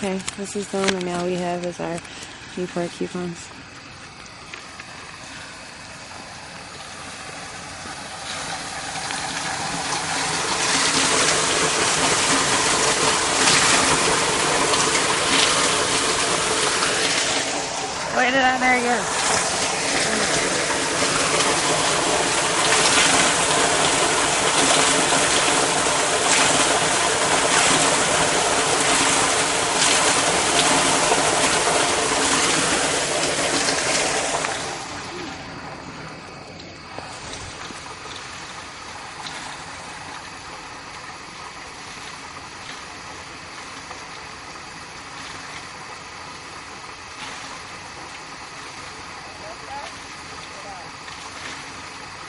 Okay, this is the only mail we have is our Newport coupons. Wait it on there again.